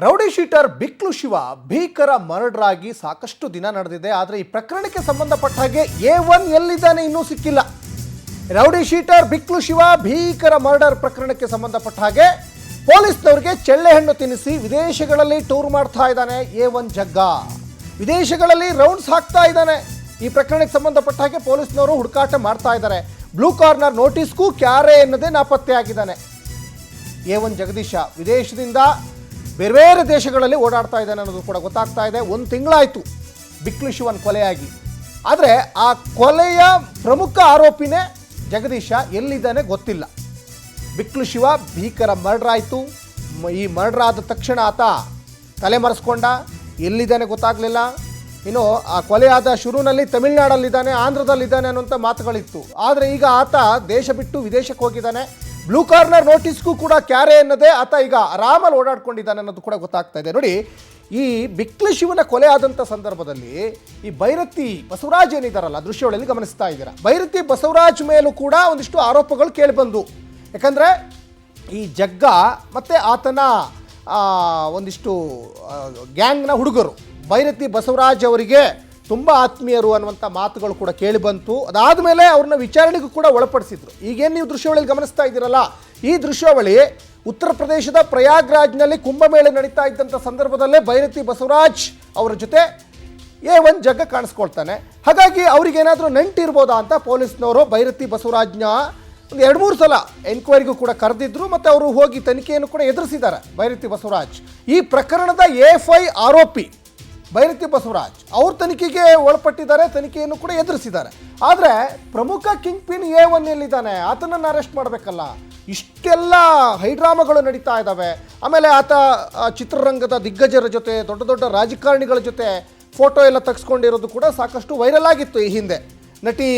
Rowdy sheeter ಬಿಕ್ಲು Shiva ಭೀಕರ murder ಆಗಿ ಸಾಕಷ್ಟು ದಿನ ನಡೆದಿದೆ. ಆದರೆ ಈ ಪ್ರಕರಣಕ್ಕೆ ಸಂಬಂಧಪಟ್ಟ ಹಾಗೆ A1 ಎಲ್ಲಿದ್ದಾನೆ ಇನ್ನೂ ಸಿಕ್ಕಿಲ್ಲ. ರೌಡಿ ಶೀಟರ್ ಬಿಕ್ಲು ಶಿವ ಭೀಕರ ಮರ್ಡರ್ ಪ್ರಕರಣಕ್ಕೆ ಸಂಬಂಧಪಟ್ಟ ಹಾಗೆ ಪೊಲೀಸ್ನವರಿಗೆ ಚೆಳ್ಳೆಹಣ್ಣು ತಿನ್ನಿಸಿ ವಿದೇಶಗಳಲ್ಲಿ ಟೂರ್ ಮಾಡ್ತಾ ಇದ್ದಾನೆ A1 ಜಗ್ಗ. ವಿದೇಶಗಳಲ್ಲಿ ರೌಂಡ್ಸ್ ಹಾಕ್ತಾ ಇದ್ದಾನೆ. ಈ ಪ್ರಕರಣಕ್ಕೆ ಸಂಬಂಧಪಟ್ಟ ಹಾಗೆ ಪೊಲೀಸ್ನವರು ಹುಡುಕಾಟ ಮಾಡ್ತಾ ಇದ್ದಾರೆ. ಬ್ಲೂ ಕಾರ್ನರ್ ನೋಟಿಸ್ಗೂ ಕ್ಯಾರೆ ಎನ್ನದೇ ನಾಪತ್ತೆ ಆಗಿದ್ದಾನೆ. A1 ಜಗದೀಶ ವಿದೇಶದಿಂದ ಬೇರೆ ಬೇರೆ ದೇಶಗಳಲ್ಲಿ ಓಡಾಡ್ತಾ ಇದ್ದಾನೆ ಅನ್ನೋದು ಕೂಡ ಗೊತ್ತಾಗ್ತಾ ಇದೆ. 1 ತಿಂಗಳಾಯಿತು ಬಿಕ್ಲು ಶಿವನ್ ಕೊಲೆಯಾಗಿ. ಆದರೆ ಆ ಕೊಲೆಯ ಪ್ರಮುಖ ಆರೋಪಿನೇ ಜಗದೀಶ ಎಲ್ಲಿದ್ದಾನೆ ಗೊತ್ತಿಲ್ಲ. ಬಿಕ್ಲು ಶಿವ ಭೀಕರ ಮರ್ಡರ್ ಆಯಿತು. ಈ ಮರ್ಡರ್ ಆದ ತಕ್ಷಣ ಆತ ತಲೆಮರೆಸ್ಕೊಂಡ. ಎಲ್ಲಿದ್ದಾನೆ ಗೊತ್ತಾಗಲಿಲ್ಲ. ಇನ್ನು ಆ ಕೊಲೆಯಾದ ಶುರುವಿನಲ್ಲಿ ತಮಿಳುನಾಡಲ್ಲಿದ್ದಾನೆ, ಆಂಧ್ರದಲ್ಲಿದ್ದಾನೆ ಅನ್ನುವಂಥ ಮಾತುಗಳಿತ್ತು. ಆದರೆ ಈಗ ಆತ ದೇಶ ಬಿಟ್ಟು ವಿದೇಶಕ್ಕೆ ಹೋಗಿದ್ದಾನೆ. ಬ್ಲೂ ಕಾರ್ನರ್ ನೋಟಿಸ್ಗೂ ಕೂಡ ಕ್ಯಾರೆ ಎನ್ನದೇ ಆತ ಈಗ ಆರಾಮಲ್ಲಿ ಓಡಾಡ್ಕೊಂಡಿದ್ದಾನೆ ಅನ್ನೋದು ಕೂಡ ಗೊತ್ತಾಗ್ತಾ ಇದೆ. ನೋಡಿ, ಈ ಬಿಕ್ಲು ಶಿವನ ಕೊಲೆ ಆದಂಥ ಸಂದರ್ಭದಲ್ಲಿ ಈ ಬೈರತಿ ಬಸವರಾಜ್ ಏನಿದ್ದಾರಲ್ಲ, ದೃಶ್ಯಗಳಲ್ಲಿ ಗಮನಿಸ್ತಾ ಇದ್ದೀರಾ, ಬೈರತಿ ಬಸವರಾಜ್ ಮೇಲೂ ಕೂಡ ಒಂದಿಷ್ಟು ಆರೋಪಗಳು ಕೇಳಿಬಂದು. ಯಾಕಂದರೆ ಈ ಜಗ್ಗ ಮತ್ತು ಆತನ ಒಂದಿಷ್ಟು ಗ್ಯಾಂಗ್ನ ಹುಡುಗರು ಬೈರತಿ ಬಸವರಾಜ್ ಅವರಿಗೆ ತುಂಬ ಆತ್ಮೀಯರು ಅನ್ನುವಂಥ ಮಾತುಗಳು ಕೂಡ ಕೇಳಿಬಂತು. ಅದಾದಮೇಲೆ ಅವ್ರನ್ನ ವಿಚಾರಣೆಗೂ ಕೂಡ ಒಳಪಡಿಸಿದ್ರು. ಈಗೇನು ನೀವು ದೃಶ್ಯಾವಳಿಯಲ್ಲಿ ಗಮನಿಸ್ತಾ ಇದ್ದೀರಲ್ಲ, ಈ ದೃಶ್ಯಾವಳಿ ಉತ್ತರ ಪ್ರದೇಶದ ಪ್ರಯಾಗ್ರಾಜ್ನಲ್ಲಿ ಕುಂಭಮೇಳ ನಡೀತಾ ಇದ್ದಂಥ ಸಂದರ್ಭದಲ್ಲೇ ಬೈರತಿ ಬಸವರಾಜ್ ಅವರ ಜೊತೆ A1 ಜಗ್ಗ ಕಾಣಿಸ್ಕೊಳ್ತಾನೆ. ಹಾಗಾಗಿ ಅವ್ರಿಗೇನಾದರೂ ನಂಟಿರ್ಬೋದಾ ಅಂತ ಪೊಲೀಸ್ನವರು ಬೈರತಿ ಬಸವರಾಜ್ನ ಒಂದು 2-3 ಸಲ ಎನ್ಕ್ವೈರಿಗೂ ಕೂಡ ಕರೆದಿದ್ರು. ಮತ್ತು ಅವರು ಹೋಗಿ ತನಿಖೆಯನ್ನು ಕೂಡ ಎದುರಿಸಿದ್ದಾರೆ. ಬೈರತಿ ಬಸವರಾಜ್ ಈ ಪ್ರಕರಣದ A5 ಆರೋಪಿ ಬೈರತಿ ಬಸವರಾಜ್ ಅವ್ರ ತನಿಖೆಗೆ ಒಳಪಟ್ಟಿದ್ದಾರೆ, ತನಿಖೆಯನ್ನು ಕೂಡ ಎದುರಿಸಿದ್ದಾರೆ. ಆದರೆ ಪ್ರಮುಖ ಕಿಂಗ್ ಪಿನ್ A1 ಎಲ್ಲಿದ್ದಾನೆ, ಆತನನ್ನು ಅರೆಸ್ಟ್ ಮಾಡಬೇಕಲ್ಲ. ಇಷ್ಟೆಲ್ಲ ಹೈಡ್ರಾಮಾಗಳು ನಡೀತಾ ಇದ್ದಾವೆ. ಆಮೇಲೆ ಆತ ಚಿತ್ರರಂಗದ ದಿಗ್ಗಜರ ಜೊತೆ, ದೊಡ್ಡ ದೊಡ್ಡ ರಾಜಕಾರಣಿಗಳ ಜೊತೆ ಫೋಟೋ ಎಲ್ಲ ತೆಗೆಸ್ಕೊಂಡಿರೋದು ಕೂಡ ಸಾಕಷ್ಟು ವೈರಲ್ ಆಗಿತ್ತು. ಈ ಹಿಂದೆ ನಟಿ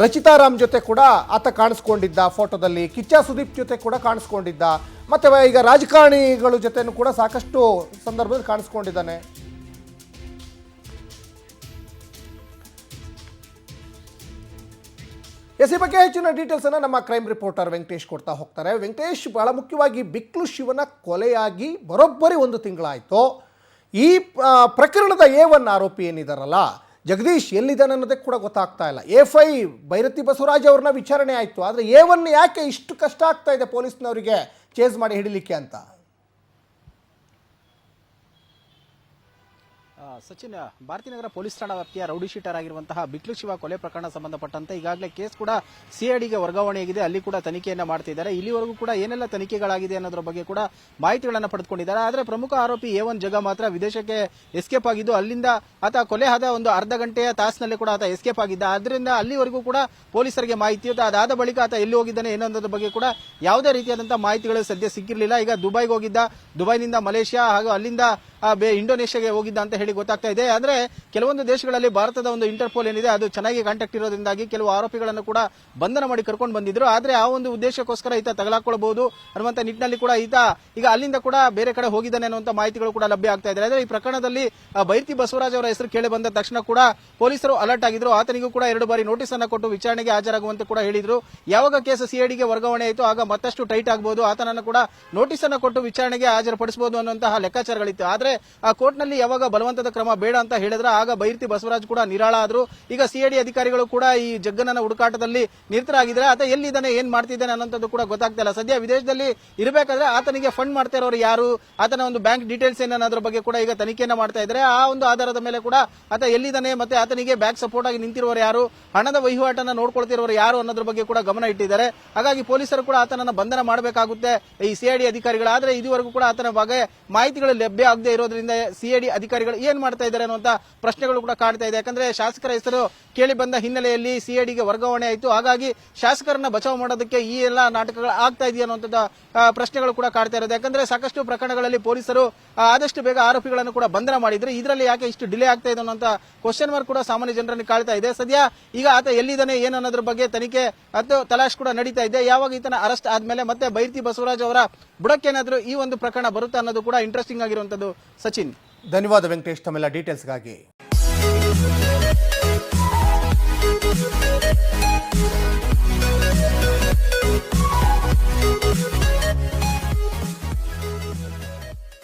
ರಚಿತಾ ರಾಮ್ ಜೊತೆ ಕೂಡ ಆತ ಕಾಣಿಸ್ಕೊಂಡಿದ್ದ ಫೋಟೋದಲ್ಲಿ, ಕಿಚ್ಚ ಸುದೀಪ್ ಜೊತೆ ಕೂಡ ಕಾಣಿಸ್ಕೊಂಡಿದ್ದ, ಮತ್ತು ಈಗ ರಾಜಕಾರಣಿಗಳ ಜೊತೆನೂ ಕೂಡ ಸಾಕಷ್ಟು ಸಂದರ್ಭದಲ್ಲಿ ಕಾಣಿಸ್ಕೊಂಡಿದ್ದಾನೆ. ಈ ಬಗ್ಗೆ ಹೆಚ್ಚಿನ ಡೀಟೇಲ್ಸನ್ನು ನಮ್ಮ ಕ್ರೈಮ್ ರಿಪೋರ್ಟರ್ ವೆಂಕಟೇಶ್ ಕೊಡ್ತಾ ಹೋಗ್ತಾರೆ. ವೆಂಕಟೇಶ್, ಬಹಳ ಮುಖ್ಯವಾಗಿ ಬಿಕ್ಲು ಶಿವನ ಕೊಲೆಯಾಗಿ ಬರೋಬ್ಬರಿ 1 ತಿಂಗಳಾಯಿತು. ಈ ಪ್ರಕರಣದ A1 ಆರೋಪಿ ಏನಿದಾರಲ್ಲ ಜಗದೀಶ್ ಎಲ್ಲಿದ್ದಾನೆ ಅನ್ನೋದಕ್ಕೆ ಕೂಡ ಗೊತ್ತಾಗ್ತಾ ಇಲ್ಲ. A5 ಬೈರತಿ ಬಸವರಾಜ್ ಅವ್ರನ್ನ ವಿಚಾರಣೆ ಆಯಿತು. ಆದರೆ A1 ಯಾಕೆ ಇಷ್ಟು ಕಷ್ಟ ಆಗ್ತಾ ಇದೆ ಪೊಲೀಸ್ನವರಿಗೆ ಚೇಸ್ ಮಾಡಿ ಹಿಡಿಲಿಕ್ಕೆ ಅಂತ? ಸಚಿನ್, ಭಾರತೀನಗರ ಪೊಲೀಸ್ ಠಾಣಾ ವ್ಯಾಪ್ತಿಯ ರೌಡಿ ಶೀಟರ್ ಆಗಿರುವಂತಹ ಬಿಕ್ಲು ಶಿವ ಕೊಲೆ ಪ್ರಕರಣ ಸಂಬಂಧಪಟ್ಟಂತೆ ಈಗಾಗಲೇ ಕೇಸ್ ಕೂಡ CIDಗೆ ವರ್ಗಾವಣೆಯಾಗಿದೆ. ಅಲ್ಲಿ ಕೂಡ ತನಿಖೆಯನ್ನ ಮಾಡ್ತಿದ್ದಾರೆ. ಇಲ್ಲಿವರೆಗೂ ಕೂಡ ಏನೆಲ್ಲ ತನಿಖೆಗಳಾಗಿದೆ ಅನ್ನೋದ್ರ ಬಗ್ಗೆ ಕೂಡ ಮಾಹಿತಿಗಳನ್ನು ಪಡೆದುಕೊಂಡಿದ್ದಾರೆ. ಆದರೆ ಪ್ರಮುಖ ಆರೋಪಿ A1 ಜಗ ಮಾತ್ರ ವಿದೇಶಕ್ಕೆ ಎಸ್ಕೇಪ್ ಆಗಿದ್ದು, ಅಲ್ಲಿಂದ ಆತ ಕೊಲೆ ಆದ ಒಂದು ಅರ್ಧ ಗಂಟೆಯ ತಾಸಿನಲ್ಲಿ ಕೂಡ ಆತ ಎಸ್ಕೇಪ್ ಆಗಿದ್ದ. ಅದರಿಂದ ಅಲ್ಲಿವರೆಗೂ ಕೂಡ ಪೊಲೀಸರಿಗೆ ಮಾಹಿತಿ ಇತ್ತು. ಅದಾದ ಬಳಿಕ ಆತ ಎಲ್ಲಿ ಹೋಗಿದ್ದಾನೆ ಏನನ್ನೋದ್ರ ಬಗ್ಗೆ ಕೂಡ ಯಾವುದೇ ರೀತಿಯಾದಂತಹ ಮಾಹಿತಿಗಳು ಸದ್ಯ ಸಿಕ್ಕಿರಲಿಲ್ಲ. ಈಗ ದುಬೈಗೆ ಹೋಗಿದ್ದ, ದುಬೈನಿಂದ ಮಲೇಷ್ಯಾ ಹಾಗೂ ಅಲ್ಲಿಂದ ಇಂಡೋನೇಷ್ಯಾಗೆ ಹೋಗಿದ್ದ ಅಂತ ಹೇಳಿ ಗೊತ್ತಾಗ್ತಾ ಇದೆ. ಅಂದ್ರೆ ಕೆಲವೊಂದು ದೇಶಗಳಲ್ಲಿ ಭಾರತದ ಒಂದು ಇಂಟರ್ಪೋಲ್ ಏನಿದೆ ಅದು ಚೆನ್ನಾಗಿ ಕಾಂಟ್ಯಾಕ್ಟ್ ಇರೋದ್ರಿಂದಾಗಿ ಕೆಲವು ಆರೋಪಿಗಳನ್ನು ಕೂಡ ಬಂಧನ ಮಾಡಿ ಕರ್ಕೊಂಡು ಬಂದಿದ್ರು. ಆದ್ರೆ ಆ ಒಂದು ಉದ್ದೇಶಕ್ಕೋಸ್ಕರ ಈತ ತಗಲಾಕೊಳ್ಳಬಹುದು ಅನ್ನುವಂತ ನಿಟ್ಟಿನಲ್ಲಿ ಕೂಡ ಈತ ಈಗ ಅಲ್ಲಿಂದ ಕೂಡ ಬೇರೆ ಕಡೆ ಹೋಗಿದ್ದಾನೆ ಅನ್ನುವಂತ ಮಾಹಿತಿಗಳು ಕೂಡ ಲಭ್ಯ ಆಗ್ತಾ ಇದೆ. ಆದ್ರೆ ಈ ಪ್ರಕರಣದಲ್ಲಿ ಬೈರತಿ ಬಸವರಾಜ್ ಅವರ ಹೆಸರು ಕೇಳಿ ಬಂದ ತಕ್ಷಣ ಕೂಡ ಪೊಲೀಸರು ಅಲರ್ಟ್ ಆಗಿದ್ರು. ಆತನಿಗೂ ಕೂಡ 2 ಬಾರಿ ನೋಟಿಸ್ ಅನ್ನು ಕೊಟ್ಟು ವಿಚಾರಣೆಗೆ ಹಾಜರಾಗುವಂತೆ ಕೂಡ ಹೇಳಿದ್ರು. ಯಾವಾಗ ಕೇಸ್ CIDಗೆ ವರ್ಗಾವಣೆ ಆಯಿತು ಆಗ ಮತ್ತಷ್ಟು ಟೈಟ್ ಆಗಬಹುದು, ಆತನನ್ನು ಕೂಡ ನೋಟಿಸ್ ಅನ್ನು ಕೊಟ್ಟು ವಿಚಾರಣೆಗೆ ಹಾಜರುಪಡಿಸಬಹುದು ಅನ್ನುವಂತಹ ಲೆಕ್ಕಾಚಾರಗಳಿತ್ತು. ಆದ್ರೆ ಆ ಕೋರ್ಟ್ನಲ್ಲಿ ಯಾವಾಗ ಬಲವಂತದ ಕ್ರಮ ಬೇಡ ಅಂತ ಹೇಳಿದ್ರೆ ಆಗ ಬೈರತಿ ಬಸವರಾಜ್ ಕೂಡ ನಿರಾಳ ಆದ್ರು. ಈಗ CID ಅಧಿಕಾರಿಗಳು ಕೂಡ ಈ ಜಗ್ಗನನ ಹುಡುಕಾಟದಲ್ಲಿ ನಿರತರಾಗಿದ್ದಾರೆ. ಆತ ಎಲ್ಲಿದ್ದಾನೆ, ಏನ್ ಮಾಡ್ತಿದ್ದಾನೆ ಅನ್ನೋದು ಕೂಡ ಗೊತ್ತಾಗ್ತಾ ಇಲ್ಲ. ಸದ್ಯ ವಿದೇಶದಲ್ಲಿ ಇರಬೇಕಾದ್ರೆ ಆತನಿಗೆ ಫಂಡ್ ಮಾಡ್ತಾ ಇರೋರು ಯಾರು, ಆತನ ಒಂದು ಬ್ಯಾಂಕ್ ಡೀಟೇಲ್ಸ್ ಏನನ್ನೋದ್ರ ಬಗ್ಗೆ ಕೂಡ ಈಗ ತನಿಖೆಯನ್ನ ಮಾಡ್ತಾ ಇದ್ದಾರೆ. ಆ ಒಂದು ಆಧಾರದ ಮೇಲೆ ಕೂಡ ಆತ ಎಲ್ಲಿದ್ದಾನೆ ಮತ್ತೆ ಆತನಿಗೆ ಬ್ಯಾಕ್ ಸಪೋರ್ಟ್ ಆಗಿ ನಿಂತಿರುವವರು ಯಾರು, ಹಣದ ವಹಿವಾಟನ್ನ ನೋಡ್ಕೊಳ್ತಿರೋರು ಯಾರು ಅನ್ನೋದ್ರ ಬಗ್ಗೆ ಕೂಡ ಗಮನ ಇಟ್ಟಿದ್ದಾರೆ. ಹಾಗಾಗಿ ಪೊಲೀಸರು ಕೂಡ ಆತನನ್ನ ಬಂಧನ ಮಾಡಬೇಕಾಗುತ್ತೆ ಈ CID ಅಧಿಕಾರಿಗಳು. ಆದ್ರೆ ಇದುವರೆಗೂ ಕೂಡ ಆತನ ಬಗ್ಗೆ ಮಾಹಿತಿಗಳು ಲಭ್ಯ ಆಗದೆ ಇರೋದ್ರಿಂದ CID ಅಧಿಕಾರಿಗಳು ಏನ್ ಮಾಡ್ತಾ ಇದ್ದಾರೆ ಅನ್ನುವಂತ ಪ್ರಶ್ನೆಗಳು ಕೂಡ ಕಾಡ್ತಾ ಇದೆ. ಯಾಕಂದ್ರೆ ಶಾಸಕರ ಹೆಸರು ಕೇಳಿ ಬಂದ ಹಿನ್ನೆಲೆಯಲ್ಲಿ CIDಗೆ ವರ್ಗಾವಣೆ ಆಯಿತು. ಹಾಗಾಗಿ ಶಾಸಕರನ್ನ ಬಚಾವ್ ಮಾಡೋದಕ್ಕೆ ಈ ಎಲ್ಲಾ ನಾಟಕಗಳು ಆಗ್ತಾ ಇದೆಯಾ ಅನ್ನುವಂತ ಪ್ರಶ್ನೆಗಳು ಕೂಡ ಕಾಡ್ತಾ ಇರೋದು. ಯಾಕಂದ್ರೆ ಸಾಕಷ್ಟು ಪ್ರಕರಣಗಳಲ್ಲಿ ಪೊಲೀಸರು ಆದಷ್ಟು ಬೇಗ ಆರೋಪಿಗಳನ್ನು ಕೂಡ ಬಂಧನ ಮಾಡಿದ್ರೆ ಇದರಲ್ಲಿ ಯಾಕೆ ಇಷ್ಟು ಡಿಲೇ ಆಗ್ತಾ ಇದೆ ಅನ್ನುವಂತ ಕ್ವಶನ್ ಮಾರ್ಕ್ ಕೂಡ ಸಾಮಾನ್ಯ ಜನರನ್ನು ಕಾಡ್ತಾ ಇದೆ. ಸದ್ಯ ಈಗ ಆತ ಎಲ್ಲಿದ್ದಾನೆ ಏನನ್ನೋದ್ರ ಬಗ್ಗೆ ತನಿಖೆ ಅಥವಾ ತಲಾಶ್ ಕೂಡ ನಡೀತಾ ಇದೆ. ಯಾವಾಗ ಈತನ ಅರೆಸ್ಟ್ ಆದ್ಮೇಲೆ ಮತ್ತೆ ಬೈರತಿ ಬಸವರಾಜ್ ಅವರ ಬುಡಕ್ಕೇನಾದ್ರೂ ಈ ಒಂದು ಪ್ರಕರಣ ಬರುತ್ತೆ ಅನ್ನೋದು ಕೂಡ ಇಂಟ್ರೆಸ್ಟಿಂಗ್ ಆಗಿರುವಂತದ್ದು. ಸಚಿನ್, ಧನ್ಯವಾದ ವೆಂಕಟೇಶ್ ತಮ್ಮೆಲ್ಲ ಡೀಟೇಲ್ಸ್ಗಾಗಿ.